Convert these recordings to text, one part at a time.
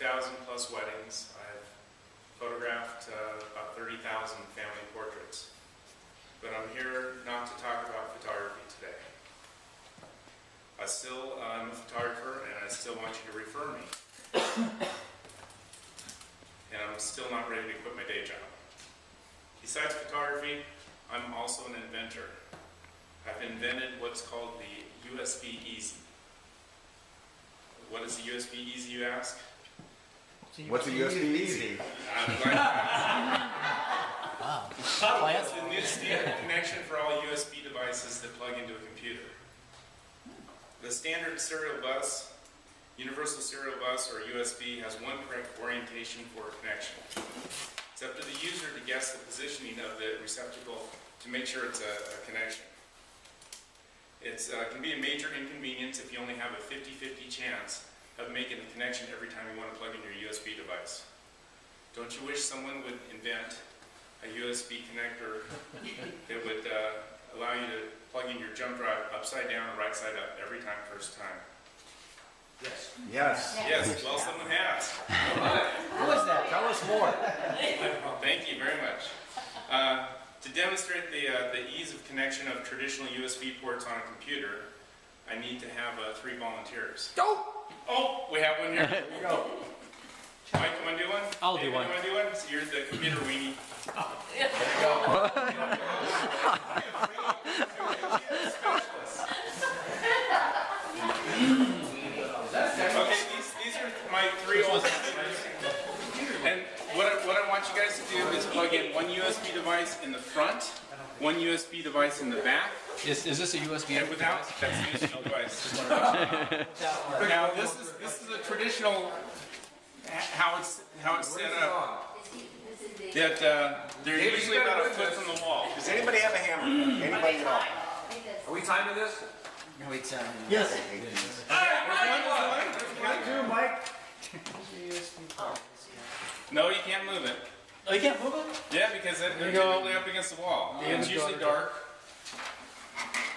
2,000 plus weddings. I've photographed about 30,000 family portraits. But I'm here not to talk about photography today. I'm a photographer, and I still want you to refer me. And I'm still not ready to quit my day job. Besides photography, I'm also an inventor. I've invented what's called the USB Easy. What is the USB Easy, you ask? What's a USB Easy? Wow. It's the new standard connection for all USB devices that plug into a computer. The standard serial bus, universal serial bus, or USB, has one correct orientation for a connection. It's up to the user to guess the positioning of the receptacle to make sure it's a connection. It can be a major inconvenience if you only have a 50-50 chance of making the connection every time you want to plug in your USB device. Don't you wish someone would invent a USB connector that would allow you to plug in your jump drive upside down or right side up every time, first time? Yes. Yes. Yes, well, someone has. Who is that? Tell us more. Thank you very much. To demonstrate the ease of connection of traditional USB ports on a computer, I need to have 3 volunteers. Go! Oh, we have one here. Here we go. Mike, you want to do one? I'll do David, one. You want to do one? So you're the computer weenie. Okay, these are my 3 old computers. And what I want you guys to do is plug in one USB device in the front, one USB device in the back, Is this a USB? and without, that's the USB device. Now this is a traditional how it's set up. That they're usually about a foot from the wall. Does anybody have a hammer? Anybody at all? Are we timing this? No, it's Yes. There's one. Mike. No, you can't move it. Oh, you can't move it? Yeah, because they're typically up against the wall. And it's usually dark.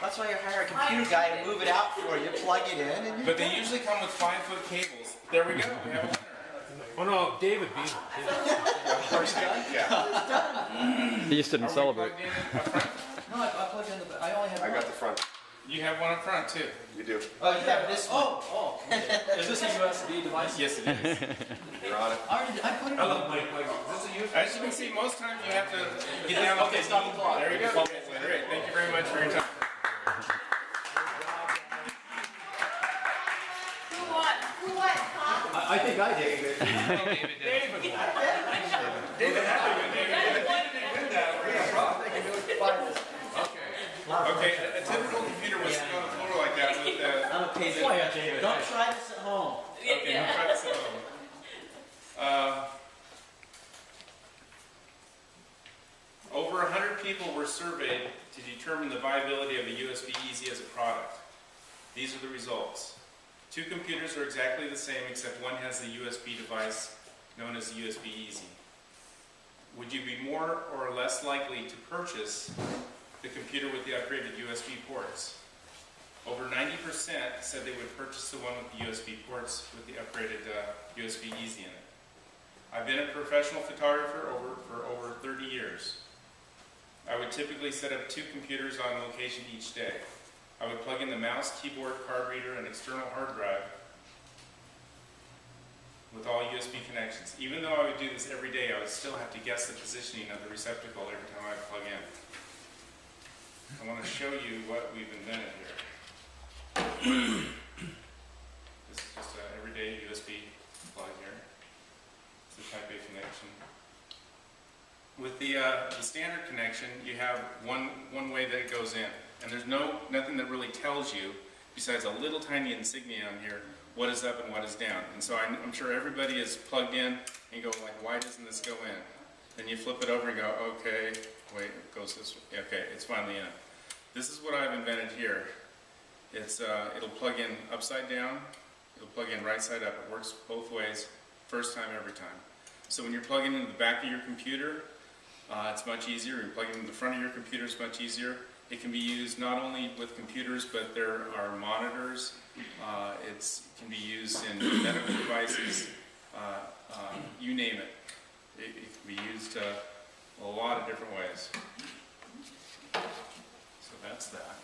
That's why you hire a computer guy to move it out for you, plug it in, and But they usually come with 5-foot cables. There we go. We have a winner. Oh no, David beat him. first done. Yeah. He just didn't Are we celebrate. plugged in up front? No, I plugged in the. I only have. I one. got the front. You have one up front too. You do. Oh, you have this one. Is this a USB device? Yes, it is. You're on it. I put it on. As you can see, most times you have to get down. Okay, stop the clock. There you go. Great. Thank you very much for your time. Who what, huh? I think I did. David had to win. Okay, a typical computer was sitting on the floor like that with the. I'm a patient. Don't try this at home. Okay, I'll try this at home. Over 100 people were surveyed to determine the viability of a USB Easy as a product. These are the results. 2 computers are exactly the same, except one has the USB device known as the USB Easy. Would you be more or less likely to purchase the computer with the upgraded USB ports? Over 90% said they would purchase the one with the USB ports with the upgraded USB Easy in it. I've been a professional photographer for over 30 years. I would typically set up 2 computers on location each day. I would plug in the mouse, keyboard, card reader, and external hard drive with all USB connections. Even though I would do this every day, I would still have to guess the positioning of the receptacle every time I plug in. I want to show you what we've invented here. This is just an everyday USB plug here. It's a Type A connection. With the standard connection, you have one way that it goes in, and there's nothing that really tells you, besides a little tiny insignia on here, what is up and what is down. And so I'm sure everybody is plugged in and go like, why doesn't this go in? Then you flip it over and go, okay, wait, it goes this way. Okay, it's finally in. This is what I've invented here. It'll plug in upside down, it'll plug in right side up. It works both ways, first time, every time. So when you're plugging into the back of your computer, it's much easier. When you're plugging into the front of your computer, it's much easier. It can be used not only with computers, but there are monitors. It can be used in medical devices. you name it. It can be used a lot of different ways. So that's that.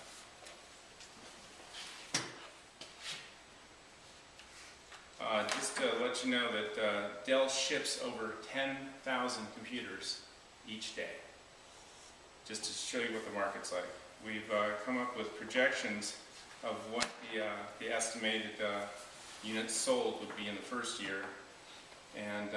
Just to let you know that Dell ships over 10,000 computers each day. Just to show you what the market's like. We've come up with projections of what the estimated units sold would be in the first year. And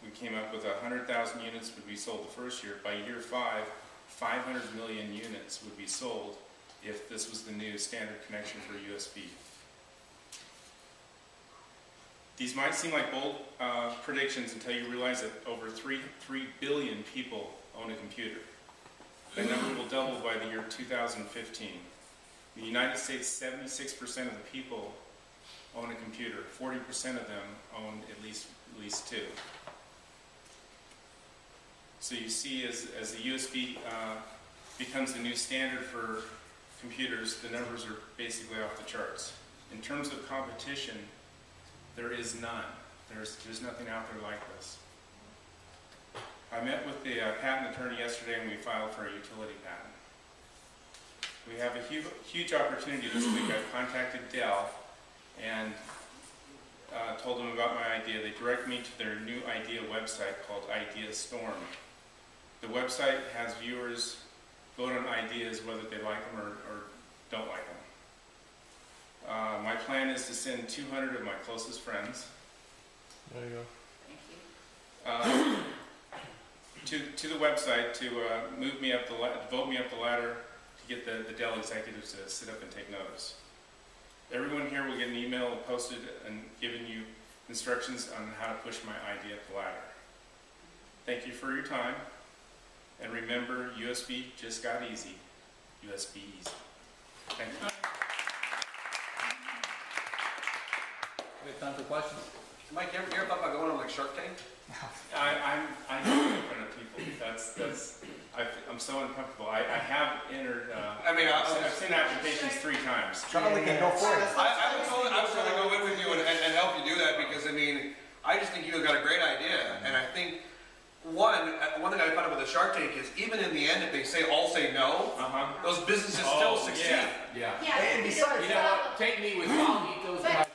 we came up with 100,000 units would be sold the first year. By year 5, 500 million units would be sold if this was the new standard connection for USB. These might seem like bold predictions until you realize that over 3 billion people own a computer. That number will double by the year 2015. In the United States, 76% of the people own a computer. 40% of them own at least two. So you see, as the USB becomes the new standard for computers, the numbers are basically off the charts. In terms of competition, there is none. There's nothing out there like this. I met with the patent attorney yesterday and we filed for a utility patent. We have a huge opportunity this week. I've contacted Dell and told them about my idea. They direct me to their new idea website called Idea Storm. The website has viewers vote on ideas whether they like them or don't like them. My plan is to send 200 of my closest friends. There you go. Thank you. To the website to vote me up the ladder to get the Dell executives to sit up and take notice. Everyone here will get an email posted and giving you instructions on how to push my idea up the ladder. Thank you for your time, and remember, USB just got easy. USB easy. Thank you. We have time for questions. Mike, you ever thought about going on like Shark Tank? I know in front of people. I'm so uncomfortable. I have entered. I've sent applications 3 times. Charlie can go for it. I would totally go in with you and help you do that because I just think you've got a great idea, and I think one thing I found out with the Shark Tank is even in the end, if they all say no, those businesses still succeed. Yeah. And besides, You know what? Take me with you. I'll meet those guys.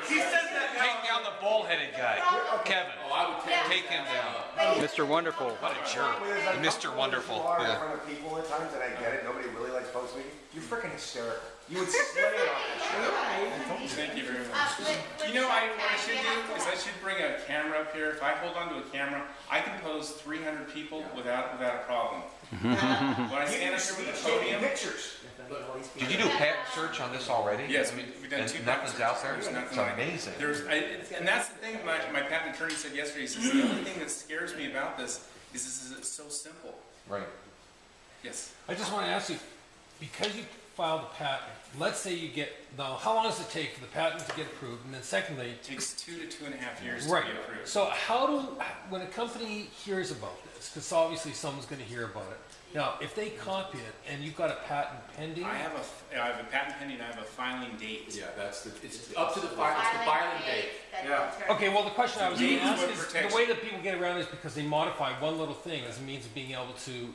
He says that now. Take down the bull-headed guy, Kevin. Oh, I would Take him down. Mr. Wonderful. What a jerk. Mr. Wonderful. In Yeah. front of people at times, and I get it. Nobody really likes post meeting. You're freaking hysterical. You would slay it on that show. Thank you very much. You know, what I should do is I should bring a camera up here. If I hold onto a camera, I can pose 300 people without a problem. When I stand up here with the podium, Pictures. Did you do a patent search on this already? yes, we've done And 2 nothing's out there? There's nothing It's like amazing. And that's the thing my patent attorney said yesterday. He says, the only thing that scares me about this is it's so simple. Right. Yes. I just want to ask you, because you filed a patent, let's say you get, now how long does it take for the patent to get approved? And then secondly, It takes 2 to 2.5 years right, to be approved. so when a company hears about this, because obviously someone's going to hear about it, now if they copy it and you've got a patent pending, I have a patent pending. I have a filing date. Yeah, it's up to the filing date. okay, well the question I was going Date to is ask what is, protects the way that people get around is because they modify one little thing as a means of being able to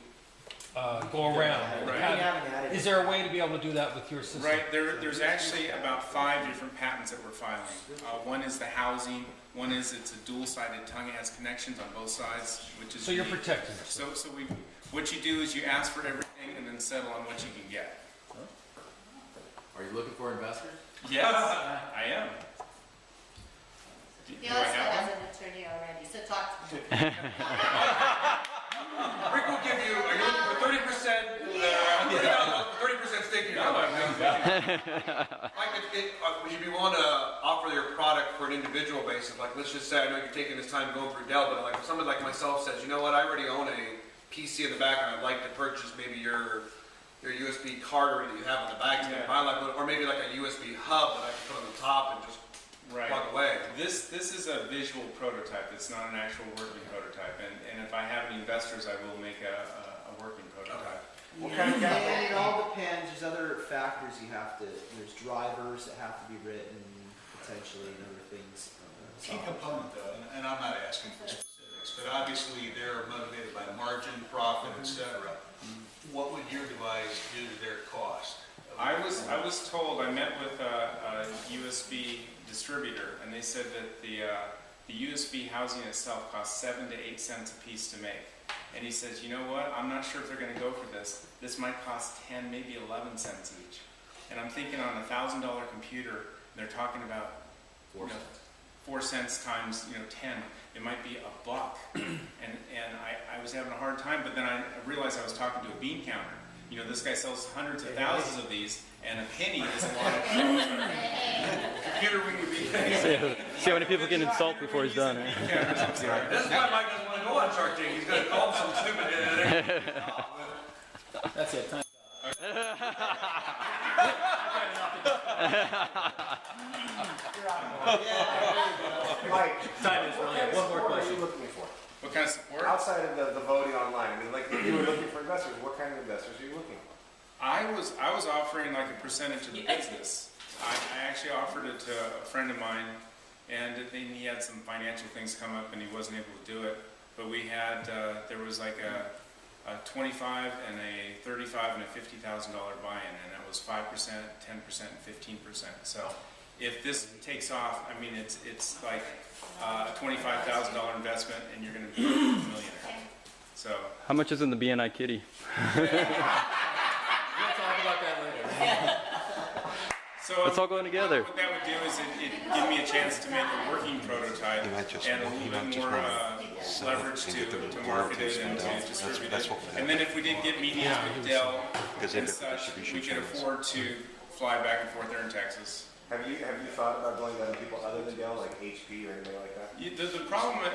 go around. the Right. patent. Is there a way to be able to do that with your system? Right, there's actually about 5 different patents that we're filing. One is the housing, one is it's a dual-sided tongue, it has connections on both sides, which is So you're unique. protecting yourself. So what you do is you ask for everything and then settle on what you can get. Are you looking for investors? Yes, I am. Do He I also have has one? an attorney already, so talk to him. Rick will give you, are you looking for 30%, 30% stake in your No, company? I'm Mike, would you be willing to offer your product for an individual basis? Like, let's just say, I know you're taking this time going through Dell, but like if somebody like myself says, you know what, I already own a PC in the back and I'd like to purchase maybe your USB card that you have on the back, Yeah. or maybe like a USB hub that I can put on the top and just Right. plug away. This is a visual prototype. It's not an actual working prototype. And if I have any investors, I will make a working prototype. What kind of guy? And it all depends, there's other factors you have to, there's drivers that have to be written, potentially, and other things. key component though, and I'm not asking for specifics, but obviously they're motivated by margin, profit, et cetera. What would your device do to their cost? I was told, I met with a USB distributor, and they said that the USB housing itself costs 7 to 8 cents a piece to make. And he says, you know what, I'm not sure if they're going to go for this. This might cost 10, maybe 11 cents each. And I'm thinking on a $1,000 computer, they're talking about 4 cents times 10. It might be $1. and I was having a hard time, but then I realized I was talking to a bean counter. This guy sells hundreds of thousands of these, and a penny is a lot of computer when you bean. See how many people can insult before he's done. This is why Mike doesn't want to go on Shark Tank. He's going to call him some stupid. That's it, time. Mike, Time is running out. One more what are question. you looking for? What kind of support? Outside of the voting online, I mean, like if you were looking for investors, what kind of investors are you looking for? I was offering like a percentage of the business. I actually offered it to a friend of mine, and then he had some financial things come up, and he wasn't able to do it. But we had there was like a 25 and a 35 and a $50,000 buy-in, and that was 5%, 10%, and 15%. So if this takes off, I mean, it's like a $25,000 investment, and you're going to be a millionaire. So How much is in the BNI kitty? We'll talk about that later. So It's all going together. What that would do is it give me a chance to make a working prototype and a little bit more leverage to market it and to distribute it. And then if we did get meetings with Dell and such, we could afford to fly back and forth there in Texas. Have you thought about going to other people other than Dell, like HP or anything like that? The problem one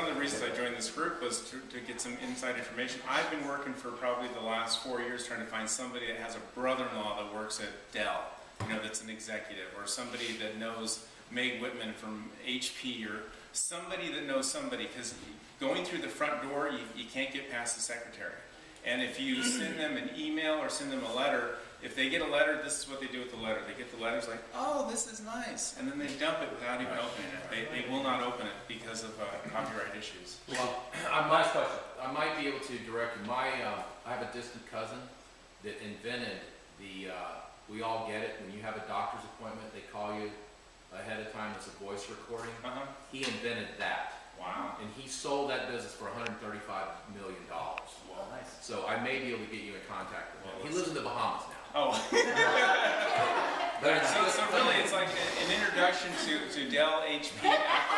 of the reasons I joined this group was to get some inside information. I've been working for probably the last 4 years trying to find somebody that has a brother-in-law that works at Dell, that's an executive, or somebody that knows Meg Whitman from HP, or somebody that knows somebody, because going through the front door, you can't get past the secretary. And if you send them an email or send them a letter, if they get a letter, this is what they do with the letter. They get the letter, it's like, oh, this is nice. And then they dump it without even opening it. They will not open it because of copyright issues. Well, Last question. I might be able to direct you. I have a distant cousin that invented the, we all get it, when you have a doctor's appointment, they call you ahead of time as a voice recording. He invented that. Wow. And he sold that business for $135 million. Well, nice. So I may be able to get you in contact with him. He lives in the Bahamas now. Oh. So really, it's like an introduction to Dell, HP, Apple,